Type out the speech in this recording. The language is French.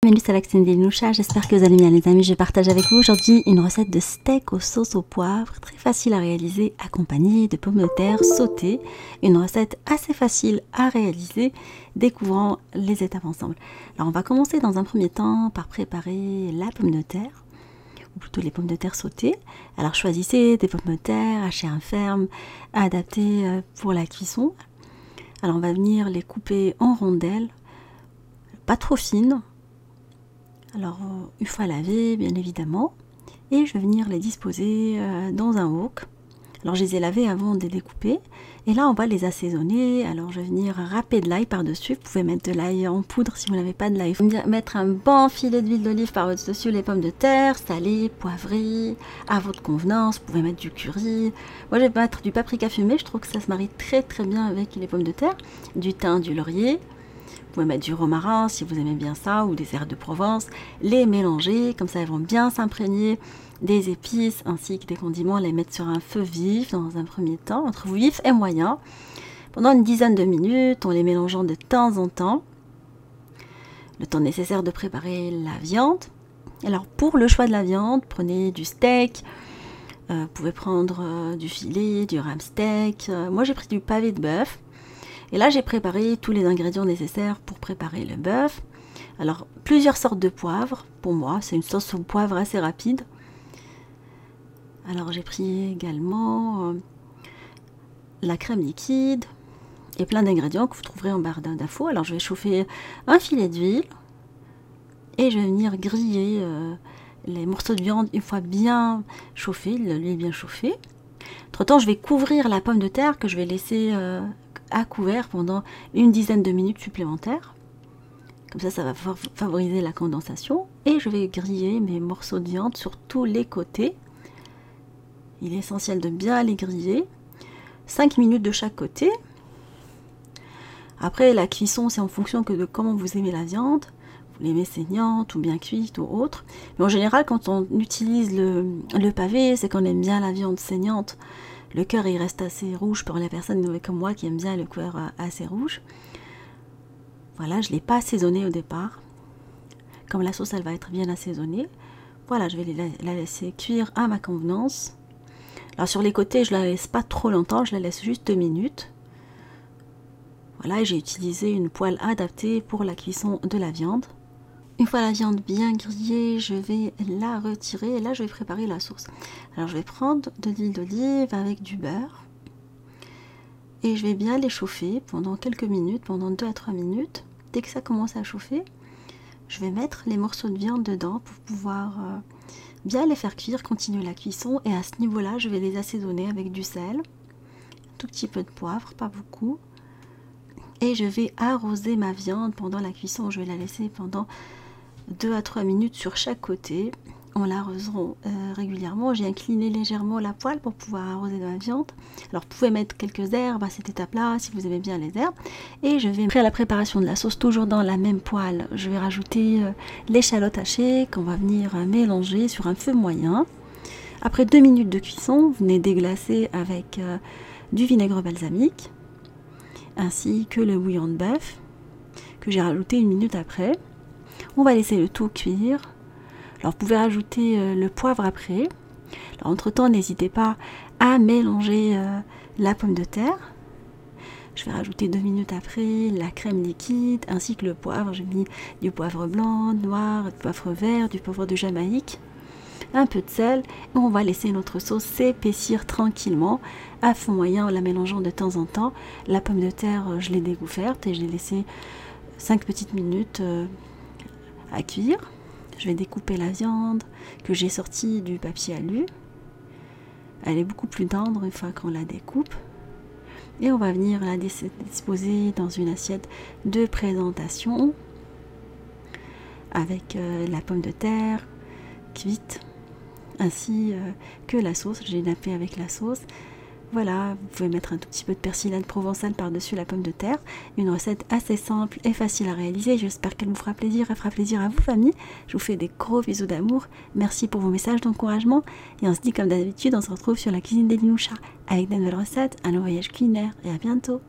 Bienvenue sur la cuisine des Linoucha, j'espère que vous allez bien les amis. Je partage avec vous aujourd'hui une recette de steak aux sauces au poivre, très facile à réaliser, accompagnée de pommes de terre sautées. Une recette assez facile à réaliser, découvrant les étapes ensemble. Alors on va commencer dans un premier temps par préparer la pomme de terre, ou plutôt les pommes de terre sautées. Alors choisissez des pommes de terre à chair ferme, adaptées pour la cuisson. Alors on va venir les couper en rondelles, pas trop fines. Alors, une fois lavées, bien évidemment, et je vais venir les disposer dans un wok. Alors, je les ai lavées avant de les découper, et là, on va les assaisonner. Alors, je vais venir râper de l'ail par-dessus. Vous pouvez mettre de l'ail en poudre si vous n'avez pas de l'ail. Vous pouvez mettre un bon filet d'huile d'olive par-dessus les pommes de terre, salées, poivrées, à votre convenance. Vous pouvez mettre du curry. Moi, je vais mettre du paprika fumé. Je trouve que ça se marie très très bien avec les pommes de terre. Du thym, du laurier. Vous pouvez mettre du romarin si vous aimez bien ça, ou des herbes de Provence, les mélanger, comme ça elles vont bien s'imprégner des épices ainsi que des condiments, les mettre sur un feu vif dans un premier temps, entre vif et moyen, pendant une dizaine de minutes, en les mélangeant de temps en temps, le temps nécessaire de préparer la viande. Alors pour le choix de la viande, prenez du steak, vous pouvez prendre du filet, du ram steak, moi j'ai pris du pavé de bœuf. Et là, j'ai préparé tous les ingrédients nécessaires pour préparer le bœuf. Alors, plusieurs sortes de poivre. Pour moi, c'est une sauce au poivre assez rapide. Alors, j'ai pris également la crème liquide et plein d'ingrédients que vous trouverez en barre d'infos. Alors, je vais chauffer un filet d'huile et je vais venir griller les morceaux de viande une fois bien chauffé, l'huile bien chauffée. Entre-temps, je vais couvrir la pomme de terre que je vais laisser à couvert pendant une dizaine de minutes supplémentaires. Comme ça va favoriser la condensation. Et je vais griller mes morceaux de viande sur tous les côtés. Il est essentiel de bien les griller. 5 minutes de chaque côté. Après, la cuisson, c'est en fonction de comment vous aimez la viande. Vous l'aimez saignante ou bien cuite ou autre. Mais en général, quand on utilise le pavé, c'est qu'on aime bien la viande saignante. Le cœur, il reste assez rouge pour les personnes comme moi qui aiment bien le cœur assez rouge. Voilà, je ne l'ai pas assaisonné au départ. Comme la sauce, elle va être bien assaisonnée. Voilà, je vais la laisser cuire à ma convenance. Alors sur les côtés, je ne la laisse pas trop longtemps, je la laisse juste 2 minutes. Voilà, j'ai utilisé une poêle adaptée pour la cuisson de la viande. Une fois la viande bien grillée, je vais la retirer et là je vais préparer la sauce. Alors je vais prendre de l'huile d'olive avec du beurre et je vais bien les chauffer pendant quelques minutes, pendant 2 à 3 minutes. Dès que ça commence à chauffer, je vais mettre les morceaux de viande dedans pour pouvoir bien les faire cuire, continuer la cuisson, et à ce niveau-là, je vais les assaisonner avec du sel, un tout petit peu de poivre, pas beaucoup. Et je vais arroser ma viande pendant la cuisson, je vais la laisser pendant 2 à 3 minutes sur chaque côté. On l'arroseront régulièrement. J'ai incliné légèrement la poêle pour pouvoir arroser de la viande. Alors vous pouvez mettre quelques herbes à cette étape-là si vous aimez bien les herbes. Et je vais, après la préparation de la sauce, toujours dans la même poêle, je vais rajouter l'échalote hachée qu'on va venir mélanger sur un feu moyen. Après 2 minutes de cuisson, vous venez déglacer avec du vinaigre balsamique ainsi que le bouillon de bœuf que j'ai rajouté 1 minute après. On va laisser le tout cuire. Alors vous pouvez rajouter le poivre après. Alors, entre-temps, n'hésitez pas à mélanger la pomme de terre. Je vais rajouter 2 minutes après la crème liquide ainsi que le poivre. J'ai mis du poivre blanc, noir, du poivre vert, du poivre de Jamaïque, un peu de sel. Et on va laisser notre sauce s'épaissir tranquillement à feu moyen en la mélangeant de temps en temps. La pomme de terre, je l'ai découverte et je l'ai laissée 5 petites minutes à cuire. Je vais découper la viande que j'ai sortie du papier alu. Elle est beaucoup plus tendre une fois qu'on la découpe. Et on va venir la disposer dans une assiette de présentation avec la pomme de terre cuite ainsi que la sauce. J'ai nappé avec la sauce. Voilà, vous pouvez mettre un tout petit peu de persillade provençale par-dessus la pomme de terre. Une recette assez simple et facile à réaliser. J'espère qu'elle vous fera plaisir et fera plaisir à vous, famille. Je vous fais des gros bisous d'amour. Merci pour vos messages d'encouragement. Et on se dit comme d'habitude, on se retrouve sur la cuisine des Linoucha avec de nouvelles recettes, un nouveau voyage culinaire. Et à bientôt.